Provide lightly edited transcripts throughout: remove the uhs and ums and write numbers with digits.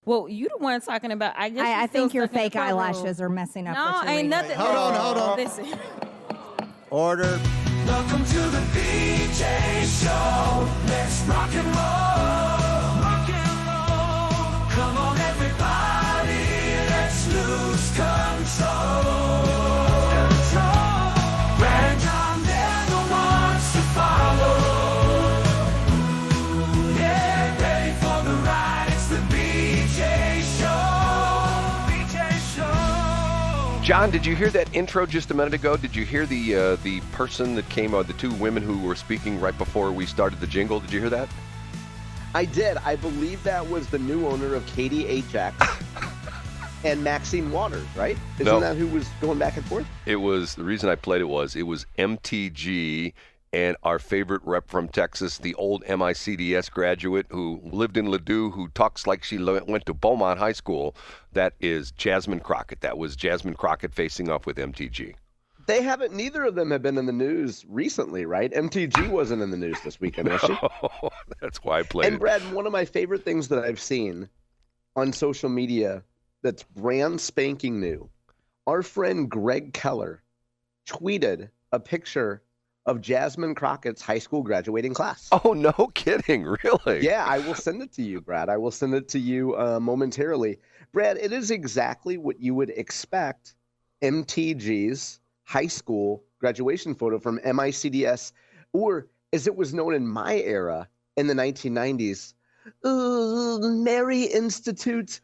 Well, you the one talking about. I guess I think your fake room. eyelashes are messing up. No, what you're ain't reading. nothing. Hold on. Listen. Order. Welcome to the DJ show. Let's rock and roll. Rock and roll. Come on, everybody. Let's lose control. Brand John never wants to follow. Yeah, ready for the ride. It's the BJ show. BJ show. John, did you hear that intro just a minute ago? Did you hear the person that came, the two women who were speaking right before we started the jingle? Did you hear that? I did. I believe that was the new owner of KDHX and Maxine Waters, right? Isn't that who was going back and forth? It was, the reason I played it was MTG and our favorite rep from Texas, the old MICDS graduate who lived in Ladue, who talks like she went to Beaumont High School. That is Jasmine Crockett. That was Jasmine Crockett facing off with MTG. They haven't, neither of them have been in the news recently, right? MTG wasn't in the news this weekend, was she? Oh, that's why I played And Brad, one of my favorite things that I've seen on social media that's brand spanking new, our friend Gregg Keller tweeted a picture of Jasmine Crockett's high school graduating class. Oh, no kidding. Really? Yeah, I will send it to you, Brad. I will send it to you momentarily. Brad, it is exactly what you would expect MTG's high school graduation photo from MICDS, or as it was known in my era in the 1990s, Mary Institute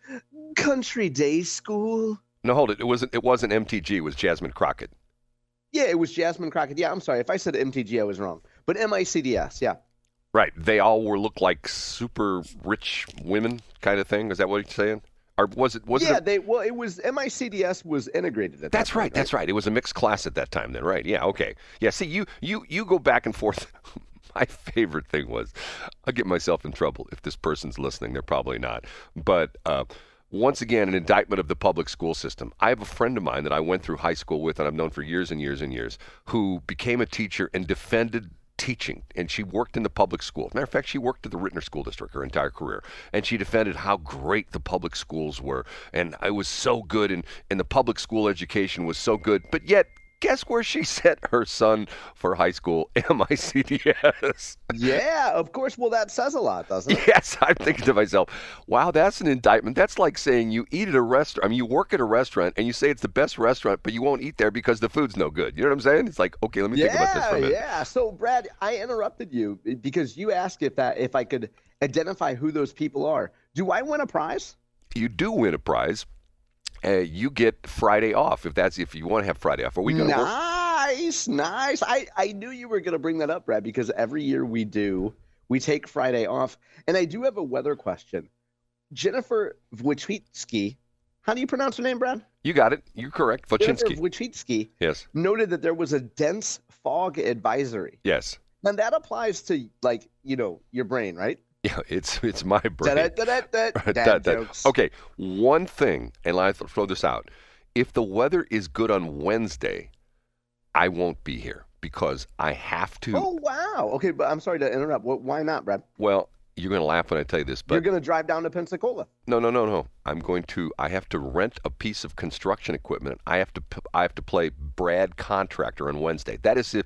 Country Day School. No, hold it. It wasn't MTG. It was Jasmine Crockett. Yeah, it was Jasmine Crockett. Yeah, I'm sorry. If I said MTG, I was wrong. But MICDS, yeah. Right. They all looked like super rich women kind of thing. Is that what you're saying? Or was it? Yeah, it was MICDS was integrated at that That's point, right. That's right. It was a mixed class at that time then, right? Yeah, okay. Yeah, see, you go back and forth. My favorite thing was, I'll get myself in trouble if this person's listening. They're probably not. But once again, an indictment of the public school system. I have a friend of mine that I went through high school with, and I've known for years and years and years, who became a teacher and defended teaching, and she worked in the public school. Matter of fact, she worked at the Rittner School District her entire career, and she defended how great the public schools were, and it was so good, and the public school education was so good, but yet, guess where she sent her son for high school? MICDS. Yeah, of course. Well, that says a lot, doesn't it? Yes, I'm thinking to myself, wow, that's an indictment. That's like saying you eat at a restaurant. I mean, you work at a restaurant and you say it's the best restaurant, but you won't eat there because the food's no good. You know what I'm saying? It's like, okay, let me think about this for a minute. Yeah. So, Brad, I interrupted you because you asked if I could identify who those people are. Do I win a prize? You do win a prize. You get Friday off if you want to have Friday off. Are we going to work? Nice. I knew you were going to bring that up, Brad, because every year we take Friday off. And I do have a weather question. Jennifer Wojcicki, how do you pronounce her name, Brad? You got it. You're correct. Jennifer Wojcicki yes. noted that there was a dense fog advisory. Yes. And that applies to, your brain, right? Yeah, it's my brain. Dad jokes. Okay, one thing, and I'll throw this out. If the weather is good on Wednesday, I won't be here because I have to. Oh, wow. Okay, but I'm sorry to interrupt. Why not, Brad? Well, you're going to laugh when I tell you this, but you're going to drive down to Pensacola. No. I have to rent a piece of construction equipment. I have to play Brad contractor on Wednesday. That is if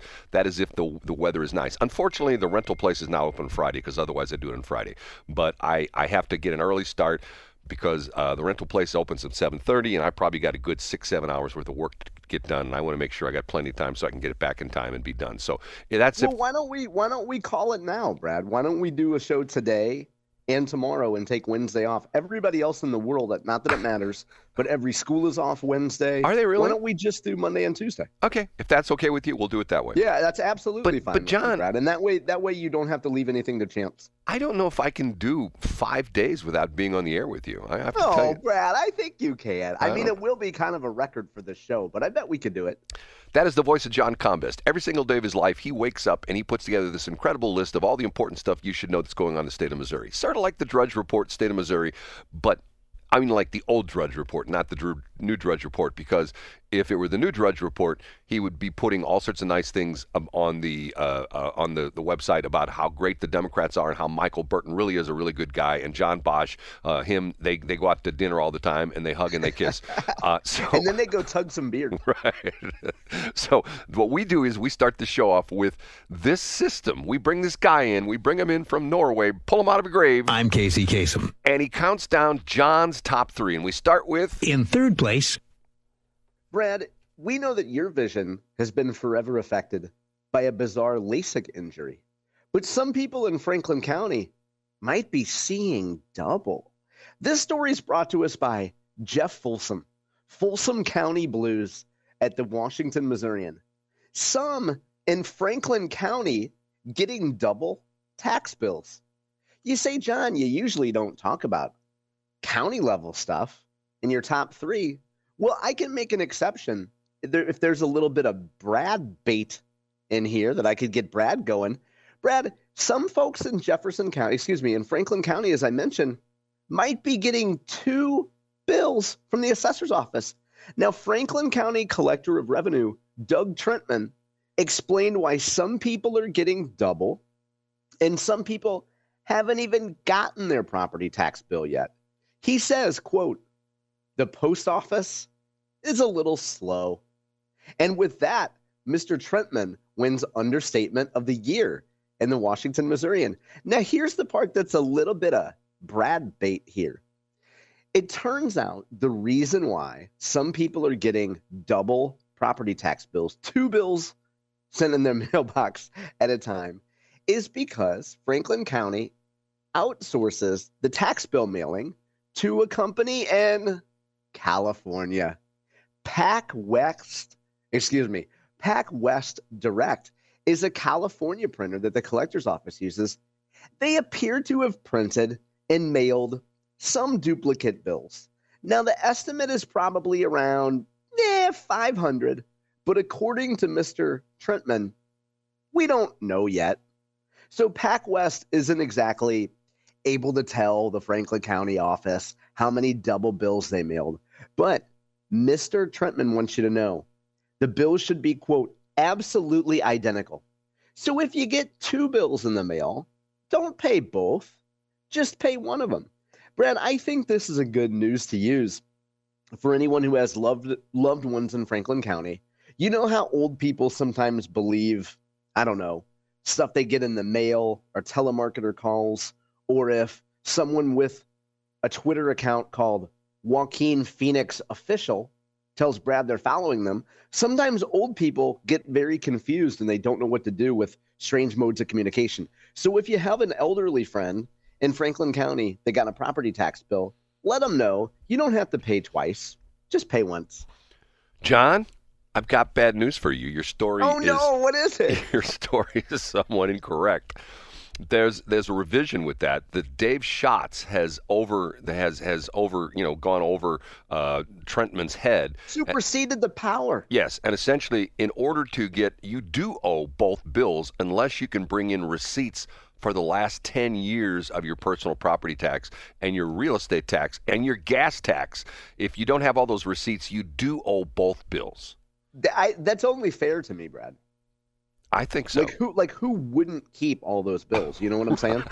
the weather is nice. Unfortunately, the rental place is now open Friday because otherwise I do it on Friday. But I have to get an early start because the rental place opens at 7:30, and I probably got a good 6-7 hours worth of work to get done. And I want to make sure I got plenty of time so I can get it back in time and be done. So that's it. Why don't we call it now, Brad? Why don't we do a show today and tomorrow and take Wednesday off? Everybody else in the world, not that it matters, but every school is off Wednesday. Are they really? Why don't we just do Monday and Tuesday? Okay, if that's okay with you, we'll do it that way. Yeah, that's absolutely fine. But John, me, Brad, and that way you don't have to leave anything to chance. I don't know if I can do 5 days without being on the air with you. I have to tell you. Brad, I think you can. I mean, it will be kind of a record for the show, but I bet we could do it. That is the voice of John Combest. Every single day of his life, he wakes up and he puts together this incredible list of all the important stuff you should know that's going on in the state of Missouri. Sort of like the Drudge Report, state of Missouri, but I mean like the old Drudge Report, not the new Drudge Report, because if it were the new Drudge Report, he would be putting all sorts of nice things on the website about how great the Democrats are and how Michael Burton really is a really good guy. And John Bosch, they go out to dinner all the time and they hug and they kiss. And then they go tug some beer. Right. So what we do is we start the show off with this system. We bring this guy in. We bring him in from Norway, pull him out of a grave. I'm Casey Kasem. And he counts down John's top 3. And we start with... In third place... Brad, we know that your vision has been forever affected by a bizarre LASIK injury, but some people in Franklin County might be seeing double. This story is brought to us by Jeff Folsom, Folsom County Blues at the Washington Missourian. Some in Franklin County getting double tax bills. You say, John, you usually don't talk about county level stuff in your top 3. Well, I can make an exception if there's a little bit of Brad bait in here that I could get Brad going. Brad, some folks in in Franklin County, as I mentioned, might be getting 2 bills from the assessor's office. Now, Franklin County Collector of Revenue, Doug Trentman, explained why some people are getting double and some people haven't even gotten their property tax bill yet. He says, quote, "The post office is a little slow." And with that, Mr. Trentman wins Understatement of the Year in the Washington Missourian. Now, here's the part that's a little bit of Brad bait here. It turns out the reason why some people are getting double property tax bills, 2 bills sent in their mailbox at a time, is because Franklin County outsources the tax bill mailing to a company in California. Pac West Direct is a California printer that the collector's office uses. They appear to have printed and mailed some duplicate bills. Now, the estimate is probably around 500, but according to Mr. Trentman, we don't know yet. So Pac West isn't exactly able to tell the Franklin County office how many double bills they mailed. But Mr. Trentman wants you to know the bills should be, quote, absolutely identical. So if you get 2 bills in the mail, don't pay both. Just pay one of them. Brad, I think this is a good news to use for anyone who has loved ones in Franklin County. You know how old people sometimes believe, I don't know, stuff they get in the mail or telemarketer calls, or if someone with a Twitter account called Joaquin Phoenix Official tells Brad they're following them. Sometimes old people get very confused and they don't know what to do with strange modes of communication. So if you have an elderly friend in Franklin County that got a property tax bill, let them know you don't have to pay twice. Just pay once. John, I've got bad news for you. Your story what is it? Your story is somewhat incorrect. There's a revision with that. That Dave Schatz has gone over Trentman's head. Superseded the power. Yes, and essentially, in order to get, you do owe both bills unless you can bring in receipts for the last 10 years of your personal property tax and your real estate tax and your gas tax. If you don't have all those receipts, you do owe both bills. That's only fair to me, Brad. I think so. Who wouldn't keep all those bills? You know what I'm saying?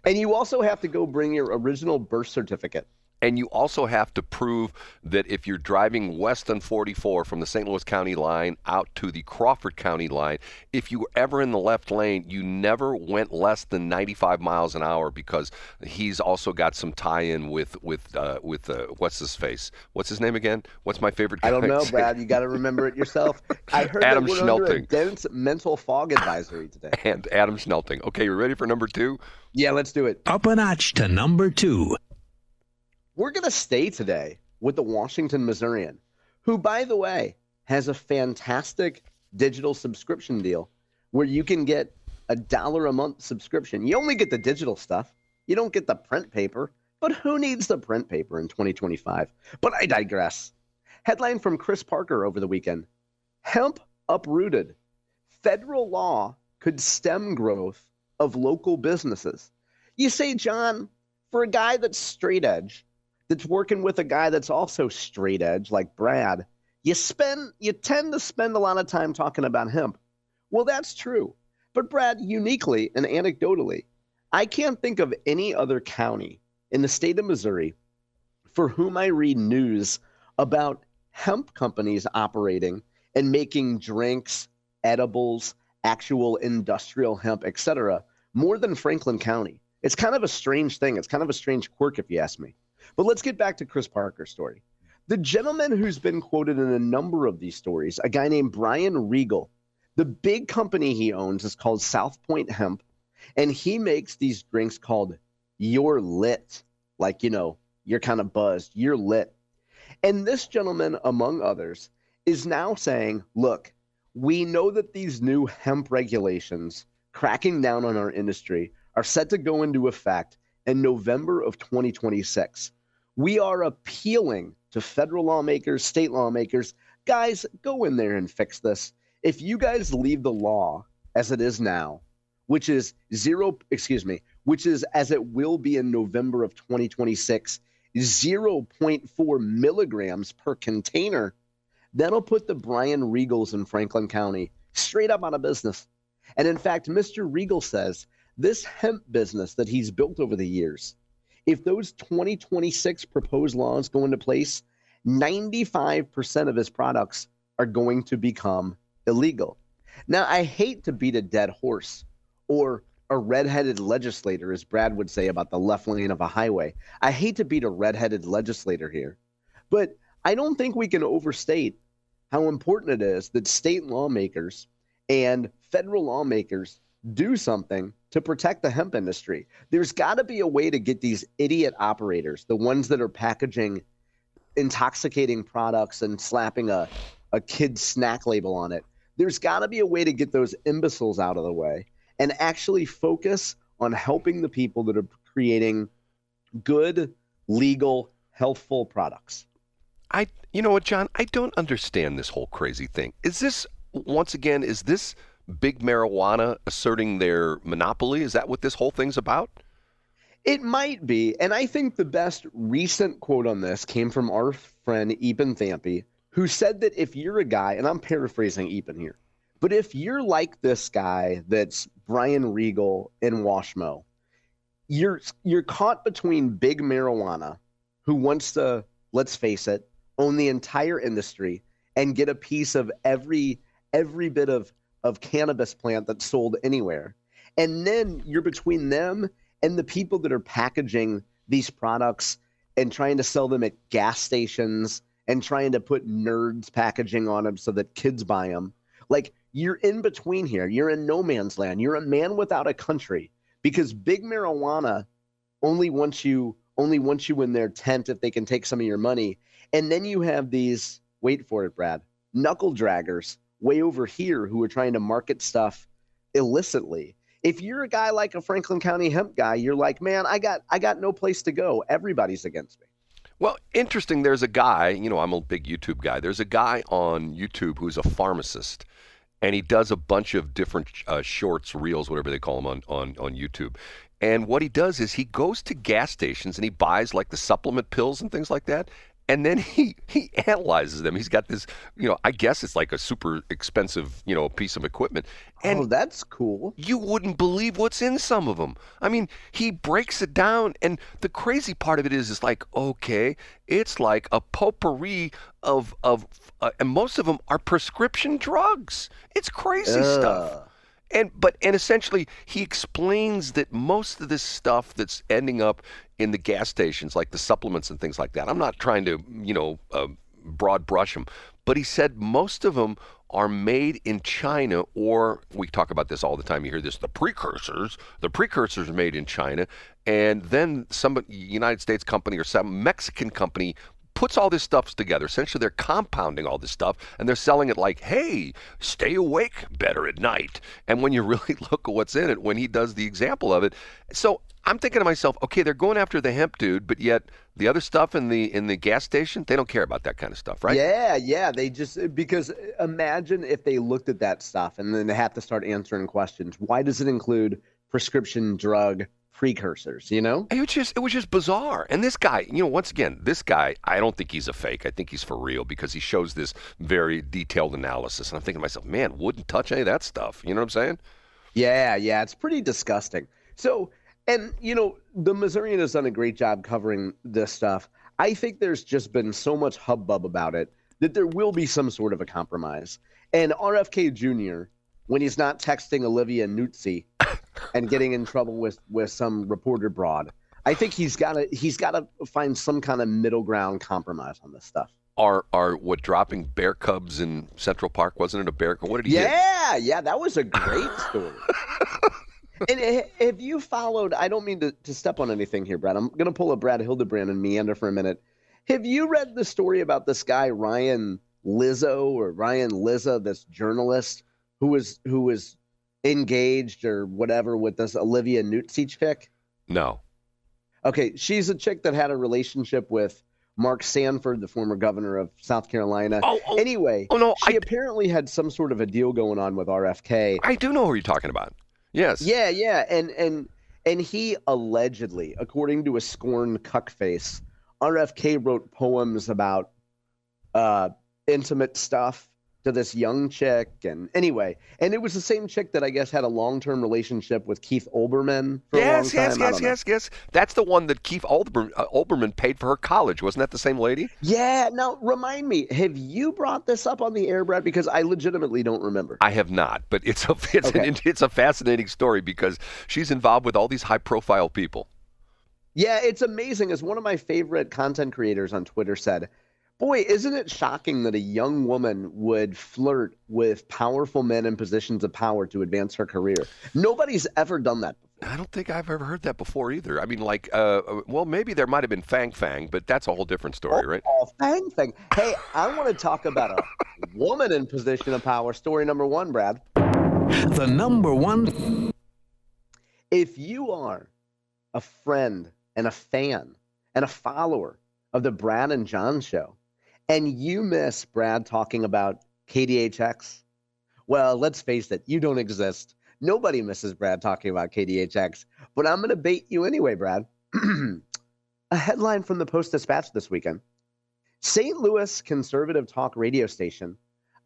And you also have to go bring your original birth certificate. And you also have to prove that if you're driving west on 44 from the St. Louis County line out to the Crawford County line, if you were ever in the left lane, you never went less than 95 miles an hour, because he's also got some tie-in with what's his face? What's his name again? What's my favorite guy? I don't know, Brad. You got to remember it yourself. I heard Adam that we're under a Schnelting. dense mental fog advisory today. And Adam Schnelting. Okay, you ready for number 2? Yeah, let's do it. Up a notch to number 2. We're going to stay today with the Washington Missourian, who, by the way, has a fantastic digital subscription deal where you can get $1 a month subscription. You only get the digital stuff. You don't get the print paper. But who needs the print paper in 2025? But I digress. Headline from Chris Parker over the weekend. Hemp uprooted. Federal law could stem growth of local businesses. You say, John, for a guy that's straight edge, that's working with a guy that's also straight edge like Brad, you tend to spend a lot of time talking about hemp. Well, that's true. But Brad, uniquely and anecdotally, I can't think of any other county in the state of Missouri for whom I read news about hemp companies operating and making drinks, edibles, actual industrial hemp, etc., more than Franklin County. It's kind of a strange thing. It's kind of a strange quirk, if you ask me. But let's get back to Chris Parker's story. The gentleman who's been quoted in a number of these stories, a guy named Brian Regal, the big company he owns is called South Point Hemp, and he makes these drinks called You're Lit. Like, you're kind of buzzed. You're lit. And this gentleman, among others, is now saying, look, we know that these new hemp regulations cracking down on our industry are set to go into effect in November of 2026. We are appealing to federal lawmakers, state lawmakers. Guys, go in there and fix this. If you guys leave the law as it is now, which is as it will be in November of 2026, 0.4 milligrams per container, that'll put the Brian Regals in Franklin County straight up out of business. And in fact, Mr. Regal says this hemp business that he's built over the years, if those 2026 proposed laws go into place, 95% of his products are going to become illegal. Now, I hate to beat a dead horse or a redheaded legislator, as Brad would say about the left lane of a highway. I hate to beat a redheaded legislator here, but I don't think we can overstate how important it is that state lawmakers and federal lawmakers do something to protect the hemp industry. There's got to be a way to get these idiot operators, the ones that are packaging intoxicating products and slapping a kid's snack label on it. There's got to be a way to get those imbeciles out of the way and actually focus on helping the people that are creating good, legal, healthful products. You know what, John? I don't understand this whole crazy thing. Is this big marijuana asserting their monopoly? Is that what this whole thing's about? It might be. And I think the best recent quote on this came from our friend Epen Thampy, who said that if you're a guy, and I'm paraphrasing Epen here, but if you're like this guy that's Brian Regal in WashMO, you're caught between big marijuana, who wants to, let's face it, own the entire industry and get a piece of every bit of cannabis plant that's sold anywhere. And then you're between them and the people that are packaging these products and trying to sell them at gas stations and trying to put nerds packaging on them so that kids buy them. Like, you're in between here. You're in no man's land. You're a man without a country because big marijuana only wants you in their tent if they can take some of your money. And then you have these, wait for it, Brad, knuckle draggers way over here who are trying to market stuff illicitly. If you're a guy like a Franklin County hemp guy, you're like, man, I got no place to go. Everybody's against me. Well, interesting. There's a guy, I'm a big YouTube guy. There's a guy on YouTube who's a pharmacist, and he does a bunch of different shorts, reels, whatever they call them on YouTube. And what he does is he goes to gas stations and he buys like the supplement pills and things like that. And then he analyzes them. He's got this, I guess it's like a super expensive, piece of equipment. And that's cool. You wouldn't believe what's in some of them. I mean, he breaks it down. And the crazy part of it is like, okay, it's like a potpourri of and most of them are prescription drugs. It's crazy stuff. And essentially, he explains that most of this stuff that's ending up in the gas stations, like the supplements and things like that, I'm not trying to, broad brush them, but he said most of them are made in China, or we talk about this all the time. You hear this, the precursors are made in China, and then some United States company or some Mexican company puts all this stuff together. Essentially, they're compounding all this stuff, and they're selling it like, hey, stay awake better at night. And when you really look at what's in it, when he does the example of it, so I'm thinking to myself, okay, they're going after the hemp dude, but yet the other stuff in the gas station, they don't care about that kind of stuff, right? Yeah. They just, because imagine if they looked at that stuff and then they have to start answering questions. Why does it include prescription drug precursors, you know? It was just bizarre. And this guy, once again, this guy, I don't think he's a fake. I think he's for real because he shows this very detailed analysis. And I'm thinking to myself, man, wouldn't touch any of that stuff. You know what I'm saying? Yeah, it's pretty disgusting. So, and the Missourian has done a great job covering this stuff. I think there's just been so much hubbub about it that there will be some sort of a compromise. And RFK Jr., when he's not texting Olivia Nuzzi and getting in trouble with some reporter broad, I think he's got to find some kind of middle ground compromise on this stuff. Are what dropping bear cubs in Central Park, wasn't it a bear? What did he get? Yeah, that was a great story. And if you followed, I don't mean to step on anything here, Brad. I'm going to pull a Brad Hildebrand and meander for a minute. Have you read the story about this guy, Ryan Lizzo, this journalist who was engaged or whatever with this Olivia Nuzzi chick? No. Okay, she's a chick that had a relationship with Mark Sanford, the former governor of South Carolina. Anyway, she apparently had some sort of a deal going on with RFK. I do know who you're talking about. Yes. Yeah. And he allegedly, according to a scorned cuckface, RFK wrote poems about intimate stuff to this young chick. And anyway, and it was the same chick that I guess had a long-term relationship with Keith Olbermann for a long time. Yes. That's the one that Keith Olbermann paid for her college. Wasn't that the same lady? Yeah. Now, remind me, have you brought this up on the air, Brad? Because I legitimately don't remember. I have not, but it's a fascinating story because she's involved with all these high-profile people. Yeah, it's amazing. As one of my favorite content creators on Twitter said, boy, isn't it shocking that a young woman would flirt with powerful men in positions of power to advance her career? Nobody's ever done that before. I don't think I've ever heard that before either. I mean, maybe there might have been Fang, but that's a whole different story, right? Fang. Hey, I want to talk about a woman in position of power. Story number one, Brad. The number one. If you are a friend and a fan and a follower of the Brad and John show, and you miss Brad talking about KDHX, well, let's face it, you don't exist. Nobody misses Brad talking about KDHX, but I'm going to bait you anyway, Brad. A headline from the Post-Dispatch this weekend. St. Louis conservative talk radio station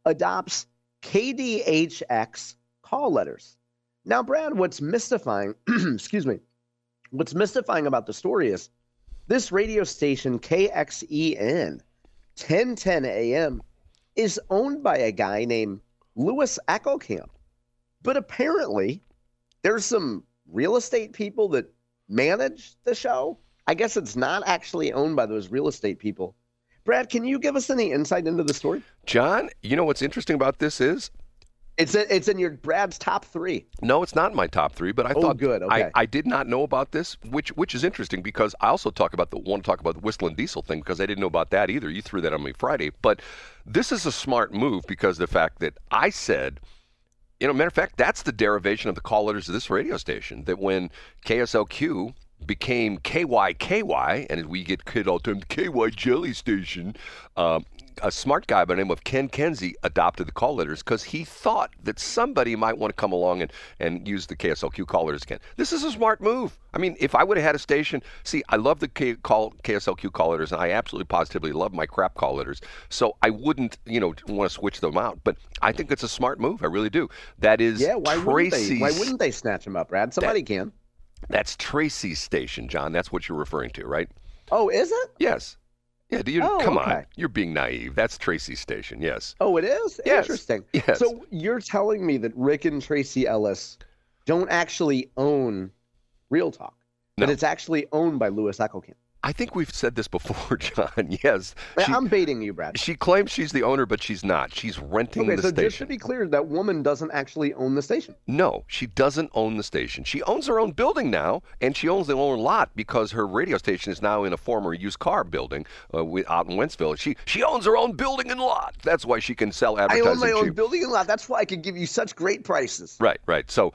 adopts KDHX call letters. Now, Brad, what's mystifying, what's mystifying about the story is this radio station, KXEN, 1010 AM, is owned by a guy named Louis Eckelkamp. But apparently, there's some real estate people that manage the show. I guess it's not actually owned by those real estate people. Brad, can you give us any insight into the story? John, you know what's interesting about this is? It's in your Brad's top three. No, it's not in my top three, but I thought good. Okay. I did not know about this, which is interesting because I also want to talk about the Whistle and Diesel thing because I didn't know about that either. You threw that on me Friday. But this is a smart move because the fact that I said, matter of fact, that's the derivation of the call letters of this radio station, that when KSLQ became KYKY, and we get kid all the time, KY Jelly Station, a smart guy by the name of Ken Kenzie adopted the call letters because he thought that somebody might want to come along and use the KSLQ call letters again. This is a smart move. I mean, if I would have had a station, I love the KSLQ call letters, and I absolutely positively love my crap call letters, so I wouldn't, want to switch them out. But I think it's a smart move. I really do. That is Tracy's. Why wouldn't they snatch them up, Brad? Somebody can. That's Tracy's station, John. That's what you're referring to, right? Oh, is it? Yes. Yeah, come on. You're being naive. That's Tracy's station, yes. Oh, it is? Yes. Interesting. Yes. So you're telling me that Rick and Tracy Ellis don't actually own Real Talk, but it's actually owned by Louis Eckelkamp. I think we've said this before, John. Yes. I'm baiting you, Brad. She claims she's the owner, but she's not. She's renting the station. Okay, so just to be clear, that woman doesn't actually own the station. No, she doesn't own the station. She owns her own building now, and she owns the own lot because her radio station is now in a former used car building out in Wentzville. She owns her own building and lot. That's why she can sell advertising. I own my own building and lot. That's why I can give you such great prices. Right. So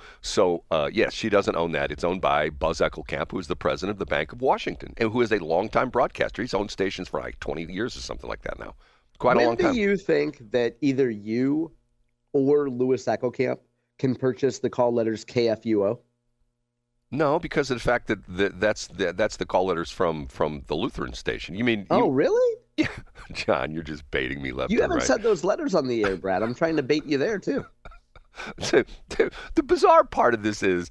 yes, she doesn't own that. It's owned by Buzz Eckelkamp, who is the president of the Bank of Washington, and who is a longtime broadcaster. He's owned stations for like 20 years or something like that now. Quite a long time. When do you think that either you or Louis Eckelkamp can purchase the call letters KFUO? No, because of the fact that that's the call letters from the Lutheran station. You mean? Oh, really? Yeah, John, you're just baiting me left You and haven't right. said those letters on the air, Brad. I'm trying to bait you there too. The bizarre part of this is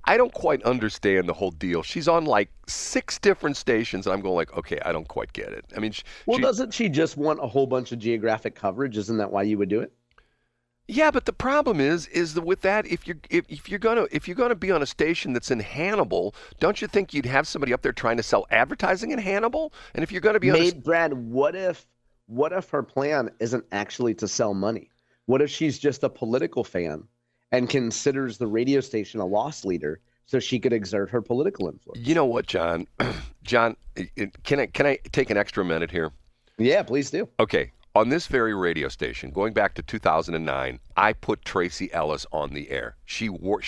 I don't quite understand the whole deal. She's on like 6 different stations, and I'm going like, okay, I don't quite get it. I mean, doesn't she just want a whole bunch of geographic coverage? Isn't that why you would do it? Yeah, but the problem is that with that, if you're gonna be on a station that's in Hannibal, don't you think you'd have somebody up there trying to sell advertising in Hannibal? And if you're gonna be Brad, what if her plan isn't actually to sell money? What if she's just a political fan and considers the radio station a loss leader so she could exert her political influence? You know what, John? John, can I take an extra minute here? Yeah, please do. Okay. On this very radio station, going back to 2009, I put Tracy Ellis on the air. She didn't work,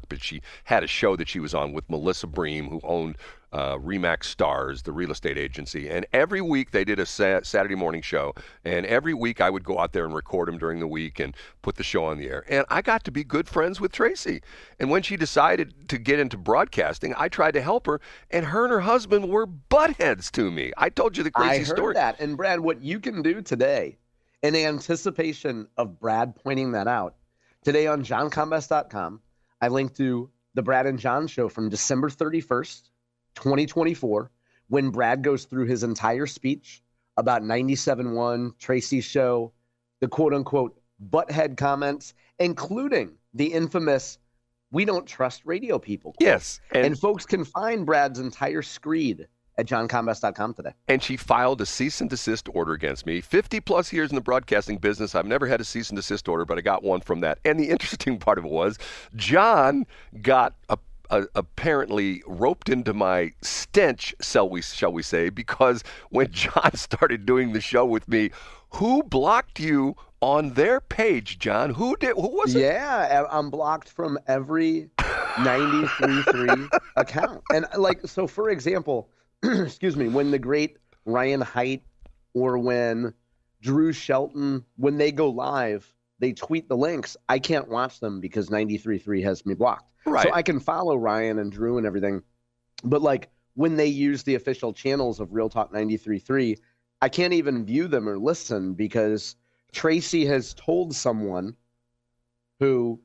but she had a show that she was on with Melissa Bream, who owned Remax Stars, the real estate agency. And every week they did a Saturday morning show. And every week I would go out there and record them during the week and put the show on the air. And I got to be good friends with Tracy. And when she decided to get into broadcasting, I tried to help her. And her husband were buttheads to me. I told you the crazy story. I heard that. And Brad, what you can do today, in anticipation of Brad pointing that out, today on johncombest.com, I linked to the Brad and John show from December 31st, 2024, when Brad goes through his entire speech about 97.1, Tracy's show, the quote-unquote butthead comments, including the infamous "we don't trust radio people" quote. Yes. And folks can find Brad's entire screed at johncombest.com today. And she filed a cease and desist order against me. 50 plus years in the broadcasting business, I've never had a cease and desist order, but I got one from that. And the interesting part of it was John got apparently roped into my stench, shall we say, because when John started doing the show with me, who blocked you on their page, John? Who was it? Yeah, I'm blocked from every 93.3 account. And so for example, excuse me, when the great Ryan Haidt or when Drew Shelton, when they go live, they tweet the links. I can't watch them because 93.3 has me blocked. Right. So I can follow Ryan and Drew and everything. But when they use the official channels of Real Talk 93.3, I can't even view them or listen because Tracy has told someone we'll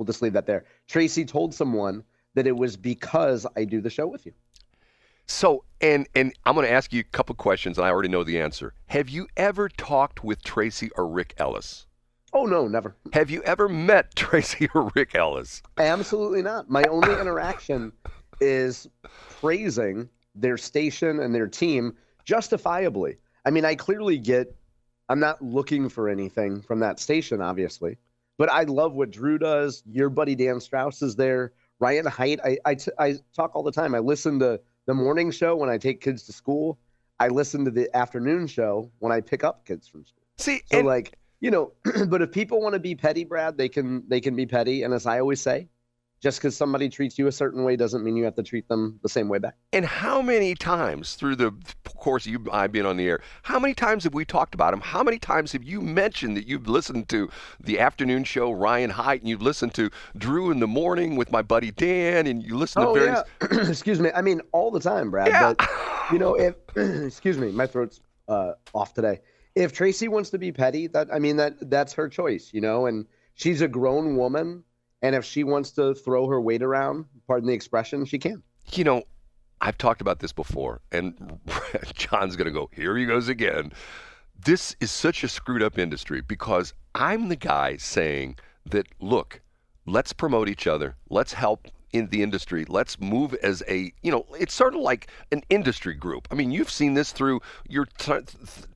just leave that there. Tracy told someone that it was because I do the show with you. So, and I'm going to ask you a couple questions, and I already know the answer. Have you ever talked with Tracy or Rick Ellis? Oh, no, never. Have you ever met Tracy or Rick Ellis? Absolutely not. My only interaction is praising their station and their team justifiably. I mean, I clearly I'm not looking for anything from that station, obviously, but I love what Drew does. Your buddy Dan Strauss is there. Ryan Haidt, I talk all the time. I listen to the morning show when I take kids to school. I listen to the afternoon show when I pick up kids from school. See, so but if people want to be petty, Brad, they can be petty. And as I always say, just because somebody treats you a certain way doesn't mean you have to treat them the same way back. And how many times through the course of I've been on the air, how many times have we talked about him? How many times have you mentioned that you've listened to the afternoon show, Ryan Haidt, and you've listened to Drew in the morning with my buddy Dan, and you listen to various... Yeah. Excuse me. I mean, all the time, Brad. Yeah. But, excuse me, my throat's off today. If Tracy wants to be petty, that's her choice, and she's a grown woman. And if she wants to throw her weight around, pardon the expression, she can. I've talked about this before, and John's going to go, here he goes again. This is such a screwed up industry because I'm the guy saying that, look, let's promote each other. Let's help in the industry. Let's move as it's sort of like an industry group. I mean, you've seen this through your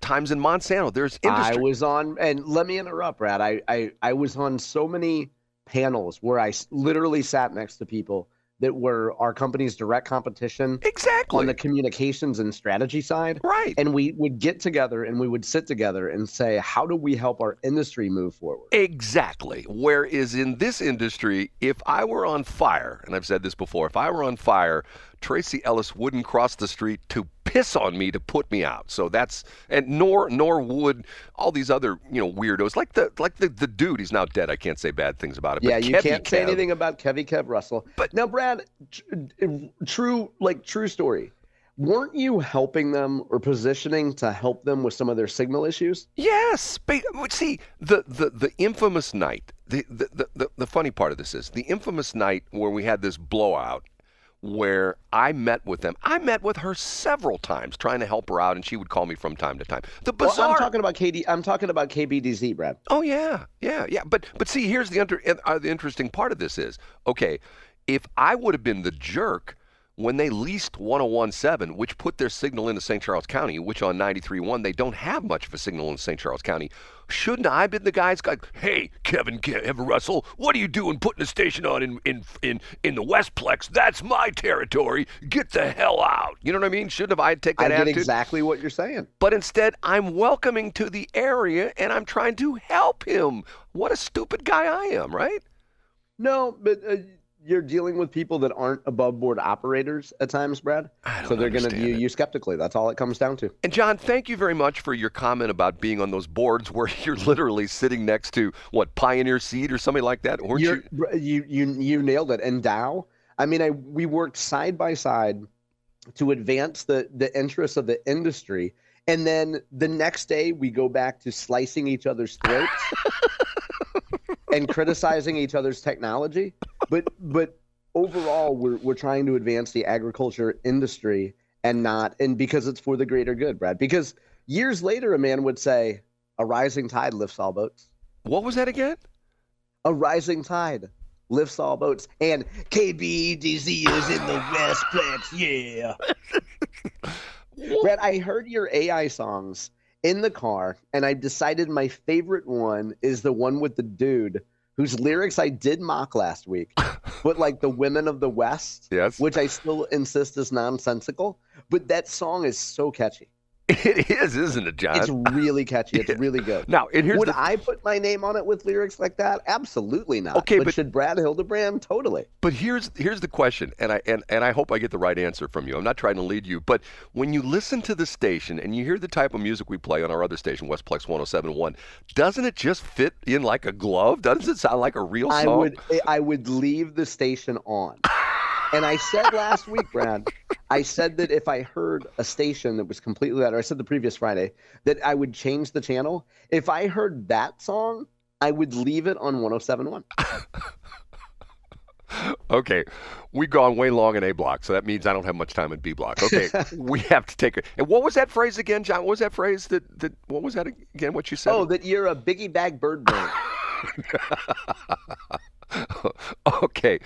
times in Monsanto. There's industry. I was on, and let me interrupt, Brad. I was on so many panels where I literally sat next to people that were our company's direct competition. Exactly. On the communications and strategy side. Right. And we would get together and we would sit together and say, how do we help our industry move forward? Exactly. Whereas in this industry, if I were on fire, and I've said this before, if I were on fire, Tracy Ellis wouldn't cross the street to piss on me to put me out. So that's, and nor would all these other, weirdos like the dude. He's now dead. I can't say bad things about it. Yeah, but you can't say anything about Kev Russell. But now, Brad, true story. Weren't you helping them or positioning to help them with some of their signal issues? Yes. See, the infamous night, the funny part of this is the infamous night where we had this blowout where I met with them. I met with her several times trying to help her out, and she would call me from time to time. The bizarre. Well, I'm talking about KBDZ, Brad. Oh, yeah. But see, here's the interesting part of this is, okay, if I would have been the jerk when they leased 101.7, which put their signal into St. Charles County, which on 93.1, they don't have much of a signal in St. Charles County, shouldn't I have been the guy like, hey, Kevin Russell, what are you doing putting a station on in the Westplex? That's my territory. Get the hell out. You know what I mean? Shouldn't have I taken that attitude? I get exactly what you're saying. But instead, I'm welcoming to the area, and I'm trying to help him. What a stupid guy I am, right? No, but... you're dealing with people that aren't above board operators at times, Brad. So they're going to view you skeptically. That's all it comes down to. And John, thank you very much for your comment about being on those boards where you're literally sitting next to Pioneer Seed or something like that. You nailed it. And Dow. I mean, we worked side by side to advance the interests of the industry, and then the next day we go back to slicing each other's throats and criticizing each other's technology. But overall, we're trying to advance the agriculture industry and because it's for the greater good, Brad. Because years later, a man would say, "A rising tide lifts all boats." What was that again? A rising tide lifts all boats, and KBDZ is in the Westplex, yeah. Brad, I heard your AI songs in the car, and I decided my favorite one is the one with the dude whose lyrics I did mock last week, but like the women of the West, yes, which I still insist is nonsensical. But that song is so catchy. It is, isn't it, John? It's really catchy. It's really good. Now, would I put my name on it with lyrics like that? Absolutely not. Okay, but should Brad Hildebrand? Totally. But here's the question, and I hope I get the right answer from you. I'm not trying to lead you, but when you listen to the station and you hear the type of music we play on our other station, Westplex 107.1, doesn't it just fit in like a glove? Doesn't it sound like a real song? I would leave the station on. And I said last week, Brad, I said that if I heard a station that was completely that, or I said the previous Friday, that I would change the channel. If I heard that song, I would leave it on 107.1. Okay, we've gone way long in A block, so that means I don't have much time in B block. Okay, we have to take it. And what was that phrase again, John? What was that phrase what was that again, what you said? Oh, that you're a biggie bag bird brain. Okay,